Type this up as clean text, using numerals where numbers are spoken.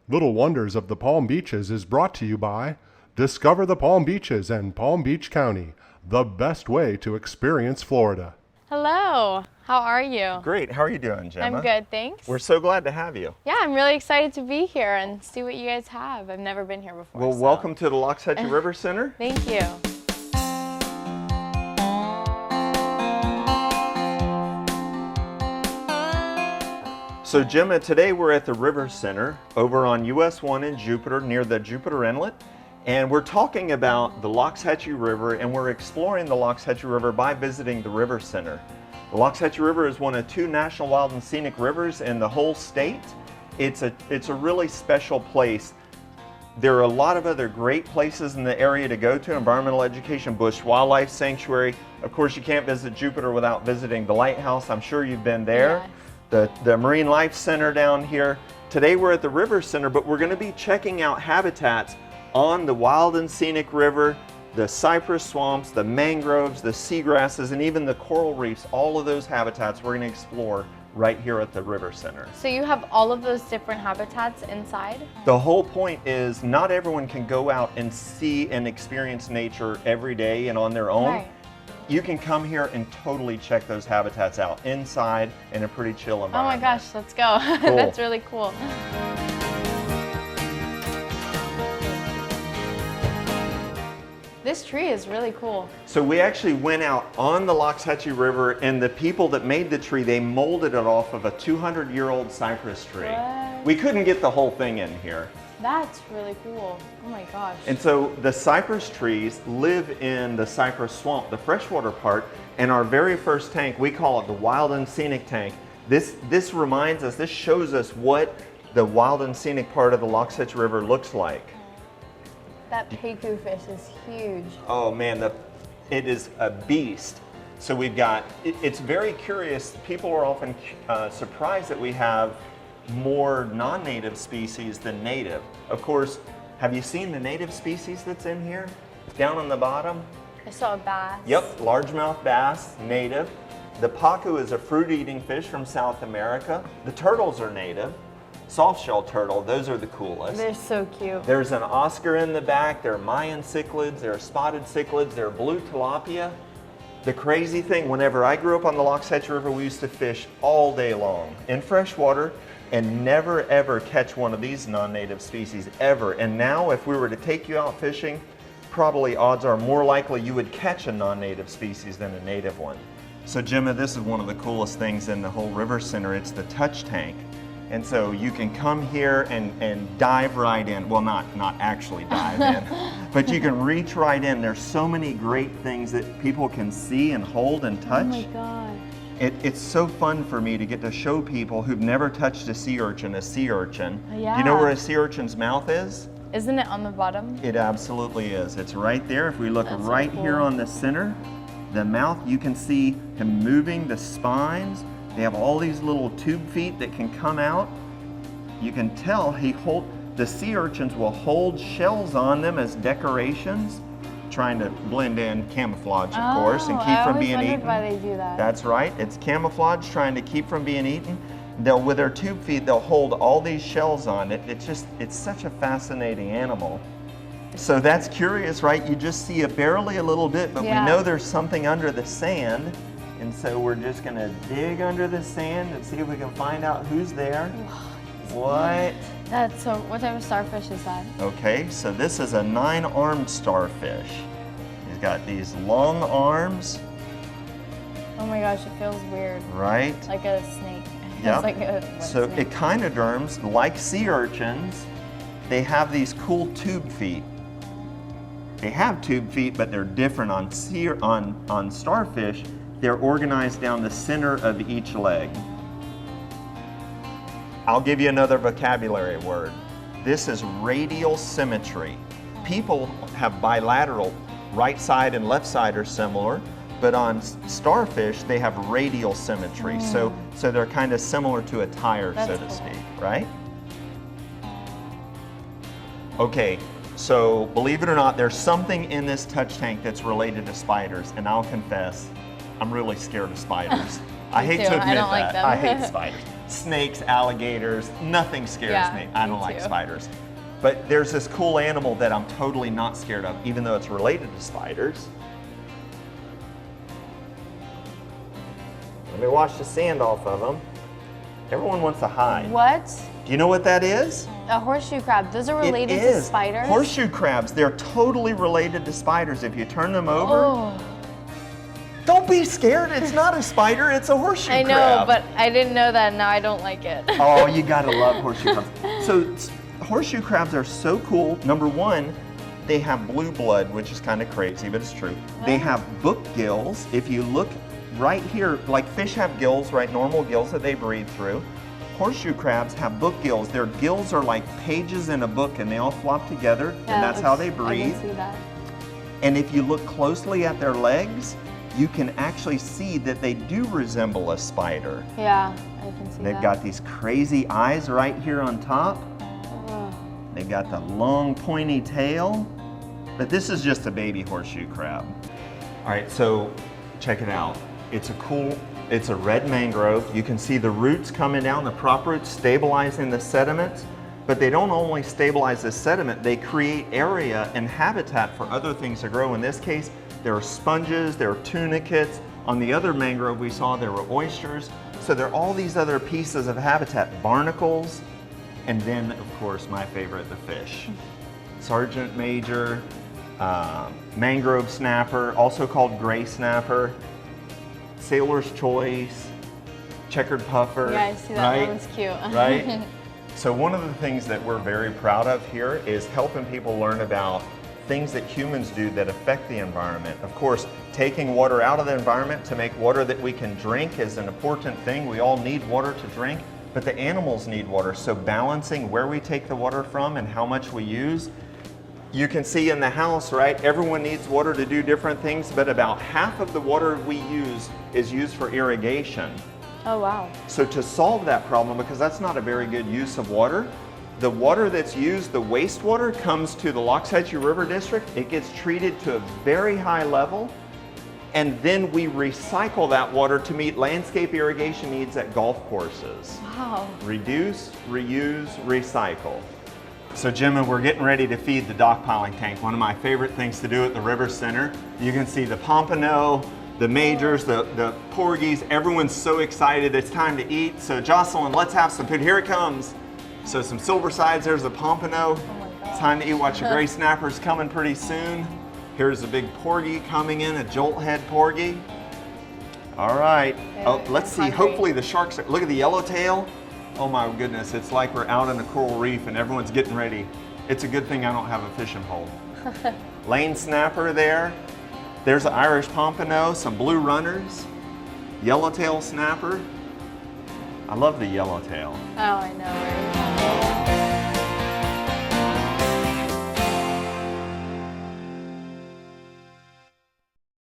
Little Wonders of the Palm Beaches is brought to you by Discover the Palm Beaches and Palm Beach County, the best way to experience Florida. Hello, how are you? Great, how are you doing, Gemma? I'm good, thanks. We're so glad to have you. Yeah, I'm really excited to be here and see what you guys have. I've never been here before. Well, welcome to the Loxahatchee River Center. Thank you. So Gemma, today we're at the River Center over on US 1 in Jupiter, near the Jupiter Inlet. And we're talking about the Loxahatchee River, and we're exploring the Loxahatchee River by visiting the River Center. The Loxahatchee River is one of 2 national wild and scenic rivers in the whole state. It's a really special place. There are a lot of other great places in the area to go to: environmental education, Bush Wildlife Sanctuary. Of course, you can't visit Jupiter without visiting the lighthouse. I'm sure you've been there. Yes. The Marine Life Center down here. Today we're at the River Center, but we're going to be checking out habitats on the wild and scenic river, the cypress swamps, the mangroves, the seagrasses, and even the coral reefs. All of those habitats we're going to explore right here at the River Center. So you have all of those different habitats inside? The whole point is not everyone can go out and see and experience nature every day and on their own. Right. You can come here and totally check those habitats out inside in a pretty chill environment. Oh my gosh, let's go. Cool. That's really cool. This tree is really cool. So we actually went out on the Loxahatchee River, and the people that made the tree, they molded it off of a 200-year-old cypress tree. What? We couldn't get the whole thing in here. That's really cool. Oh my gosh. And so the cypress trees live in the cypress swamp, the freshwater part, and our very first tank, we call it the Wild and Scenic Tank. This reminds us, this shows us what the wild and scenic part of the Loxahatchee River looks like. That peiku fish is huge. Oh man, it is a beast. So we've got, it's very curious, people are often surprised that we have more non-native species than native. Of course, have you seen the native species that's in here? Down on the bottom? I saw a bass. Yep, largemouth bass, native. The pacu is a fruit-eating fish from South America. The turtles are native. Soft-shell turtle, those are the coolest. They're so cute. There's an Oscar in the back, there are Mayan cichlids, there are spotted cichlids, there are blue tilapia. The crazy thing, whenever I grew up on the Loxahatchee River, we used to fish all day long in freshwater and never ever catch one of these non-native species, ever. And now if we were to take you out fishing, probably odds are more likely you would catch a non-native species than a native one. So Gemma, this is one of the coolest things in the whole River Center. It's the touch tank. And so you can come here and dive right in. Well, not actually dive in, but you can reach right in. There's so many great things that people can see and hold and touch. Oh my gosh. It's so fun for me to get to show people who've never touched a sea urchin. Yeah. Do you know where a sea urchin's mouth is? Isn't it on the bottom? It absolutely is. It's right there. If we look That's so right cool. here on the center, the mouth, you can see him moving the spines. They have all these little tube feet that can come out. You can tell the sea urchins will hold shells on them as decorations, trying to blend in, camouflage of course, and keep from being eaten. Why they do that. That's right, it's camouflage, trying to keep from being eaten. With their tube feet, they'll hold all these shells on it. It's such a fascinating animal. So that's curious, right? You just see it barely a little bit, but Yeah. we know there's something under the sand. And so we're just gonna dig under the sand and see if we can find out who's there. What? That's so, what type of starfish is that? Okay, so this is a 9-armed starfish. He's got these long arms, Oh my gosh, it feels weird. right? Like a snake. Yep. It's like a wet So snake. echinoderms, like sea urchins, they have these cool tube feet. They have tube feet, but they're different on starfish. They're organized down the center of each leg. I'll give you another vocabulary word. This is radial symmetry. People have bilateral, right side and left side are similar, but on starfish, they have radial symmetry. So they're kind of similar to a tire, so That's to cool. speak, right? Okay, so believe it or not, there's something in this touch tank that's related to spiders, and I'll confess, I'm really scared of spiders. I hate too. to I admit don't like that. them. I hate spiders. snakes, alligators, nothing scares Yeah, me. I don't me like too. spiders. But there's this cool animal that I'm totally not scared of, even though it's related to spiders. Let me wash the sand off of them. Everyone wants to hide. What? Do you know what that is? A horseshoe crab. Those are related It to is. spiders? Horseshoe crabs, they're totally related to spiders. If you turn them over, Oh, don't be scared. It's not a spider, it's a horseshoe I know, crab. but I didn't know that and now I don't like it. Oh, you gotta love horseshoe crabs. So horseshoe crabs are so cool. Number one, they have blue blood, which is kind of crazy, but it's true. They have book gills. If you look right here, like fish have gills, right? Normal gills that they breathe through. Horseshoe crabs have book gills. Their gills are like pages in a book and they all flop together and Yeah, that's it how looks- they breathe. I can see that. And if you look closely at their legs, you can actually see that they do resemble a spider. Yeah, I can see They've that. got these crazy eyes right here on top. Oh. They've got the long pointy tail. But this is just a baby horseshoe crab. All right, so check it out. It's a red mangrove. You can see the roots coming down, the prop roots stabilizing the sediment. But they don't only stabilize the sediment, they create area and habitat for other things to grow. In this case, there are sponges, there are tunicates. On the other mangrove we saw, there were oysters. So there are all these other pieces of habitat, barnacles, and then, of course, my favorite, the fish. Sergeant Major, mangrove snapper, also called gray snapper, sailor's choice, checkered puffer. Yeah, I see that. right? That one's cute. Right? So one of the things that we're very proud of here is helping people learn about things that humans do that affect the environment. Of course, taking water out of the environment to make water that we can drink is an important thing. We all need water to drink, but the animals need water. So balancing where we take the water from and how much we use. You can see in the house, right? Everyone needs water to do different things, but about half of the water we use is used for irrigation. Oh, wow. So to solve that problem, because that's not a very good use of water, the water that's used, the wastewater, comes to the Loxahatchee River District. It gets treated to a very high level, and then we recycle that water to meet landscape irrigation needs at golf courses. Wow. Reduce, reuse, recycle. So Jemma, we're getting ready to feed the dock-piling tank, one of my favorite things to do at the River Center. You can see the pompano, the majors, the porgies, everyone's so excited, it's time to eat. So Jocelyn, let's have some food, here it comes. So some silver sides, there's the pompano. It's time to eat, watch the gray snappers coming pretty soon. Here's a big porgy coming in, a jolt head porgy. All right, oh, let's see, hopefully the sharks, look at the yellowtail. Oh my goodness, it's like we're out in a coral reef and everyone's getting ready. It's a good thing I don't have a fishing pole. Lane snapper there. There's an Irish pompano, some blue runners, yellowtail snapper. I love the yellowtail. Oh, I know. Right?